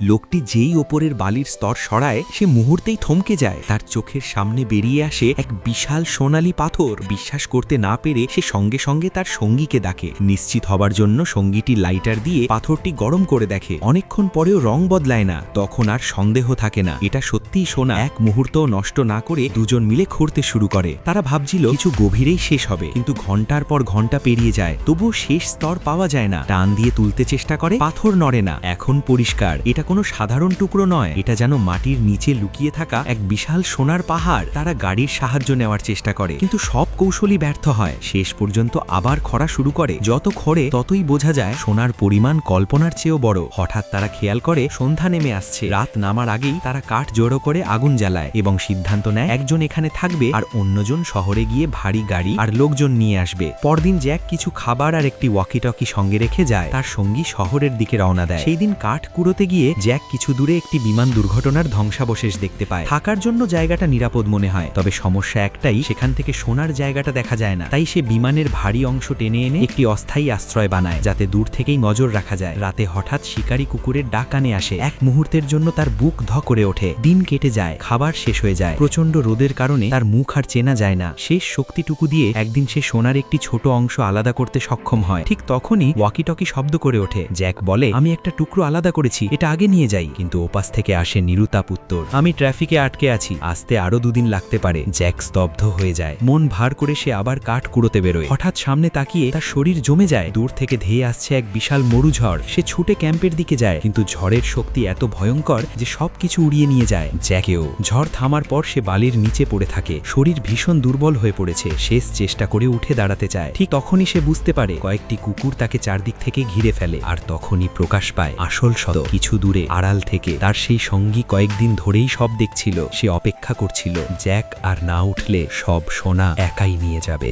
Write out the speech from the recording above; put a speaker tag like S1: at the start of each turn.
S1: লোকটি যেই ওপরের বালির স্তর সরায় সে মুহূর্তেই থমকে যায়। তার চোখের সামনে বেরিয়ে আসে এক বিশাল সোনালী পাথর। বিশ্বাস করতে না পেরে সে সঙ্গে সঙ্গে তার সঙ্গীকে ডাকে। নিশ্চিত হবার জন্য সঙ্গীটি লাইটার দিয়ে পাথরটি গরম করে দেখে। অনেকক্ষণ পরেও রং বদলায় না। তখন আর সন্দেহ থাকে না, এটা সত্যিই সোনা। এক মুহূর্তও নষ্ট না করে দুজন মিলে খুঁড়তে শুরু করে। তারা ভাবছিল কিছু গভীরেই শেষ হবে, কিন্তু ঘন্টার পর ঘন্টা পেরিয়ে যায়, তবুও শেষ স্তর পাওয়া যায় না। টান দিয়ে তুলতে চেষ্টা করে, পাথর নড়ে না। এখন পরিষ্কার, এটা কোনো সাধারণ টুকরো নয়, এটা যেন মাটির নিচে লুকিয়ে থাকা এক বিশাল সোনার পাহাড়। তারা গাড়ির সাহায্য নেওয়ার চেষ্টা করে, কিন্তু সব কৌশলই ব্যর্থ হয়। শেষ পর্যন্ত আবার খরা শুরু করে। যত খড়ে ততই বোঝা যায় সোনার পরিমাণ কল্পনার চেয়েও বড়। হঠাৎ তারা খেয়াল করে সন্ধ্যা নেমে আসছে। রাত নামার আগেই তারা কাঠ জড়ো করে আগুন জ্বালায় এবং সিদ্ধান্ত নেয় একজন এখানে থাকবে আর অন্যজন শহরে গিয়ে ভারী গাড়ি আর লোকজন নিয়ে আসবে। পরদিন জ্যাক কিছু খাবার আর একটি ওয়াকিটকি সঙ্গে রেখে যায়। তার সঙ্গী শহরের দিকে রওনা দেয়। সেই দিন কাঠ কুড়োতে গিয়ে জ্যাক কিছু দূরে একটি বিমান দুর্ঘটনার ধ্বংসাবশেষ দেখতে পায়। থাকার জন্য জায়গাটা নিরাপদ মনে হয়, তবে সমস্যা একটাই, সেখান থেকে সোনার জায়গাটা দেখা যায় না। তাই সে বিমানের ভারী অংশ টেনে এনে একটি অস্থায়ী আশ্রয় বানায়, যাতে দূর থেকেই নজর রাখা যায়। রাতে হঠাৎ শিকারী কুকুরের ডাক কানে আসে। এক মুহূর্তের জন্য তার বুক ধ করে ওঠে। দিন কেটে যায়, খাবার শেষ হয়ে যায়। প্রচন্ড রোদের কারণে তার মুখ আর চেনা যায় না। শেষ শক্তিটুকু দিয়ে একদিন সে সোনার একটি ছোট অংশ আলাদা করতে সক্ষম হয়। ঠিক তখনই ওয়াকিটকি শব্দ করে ওঠে। জ্যাক বলে, আমি একটা টুকরো আলাদা করেছি, এটা আগে নিয়ে যাই। কিন্তু ওপাশ থেকে আসে নিরুতাপ উত্তর, আমি ট্রাফিকে আটকে আছি, আসতে আরো দুদিন লাগতে পারে। জ্যাক স্তব্ধ হয়ে যায়। মন ভার করে সে আবার কাঠ কুড়োতে বেরোয়। হঠাৎ সামনে তাকিয়ে তার শরীর জমে যায়। দূর থেকে ধেয়ে আসছে এক বিশাল মরুঝড়। সে ছুটে ক্যাম্পের দিকে যায়, কিন্তু ঝড়ের শক্তি এত ভয়ঙ্কর যে সবকিছু উড়িয়ে নিয়ে যায়। জ্যাকেও। ঝড় থামার পর সে বালির নিচে পড়ে থাকে। শরীর ভীষণ দুর্বল হয়ে পড়েছে। শেষ চেষ্টা করে উঠে দাঁড়াতে চায়। ঠিক তখনই সে বুঝতে পারে কয়েকটি কুকুর তাকে চারদিক থেকে ঘিরে ফেলে। আর তখনই প্রকাশ পায় আসল সত্য। কিছু দূরে আড়াল থেকে তার সেই সঙ্গী কয়েকদিন ধরেই সব দেখছিল। সে অপেক্ষা করছিল, জ্যাক আর না উঠলে সব সোনা একাই নিয়ে যাবে।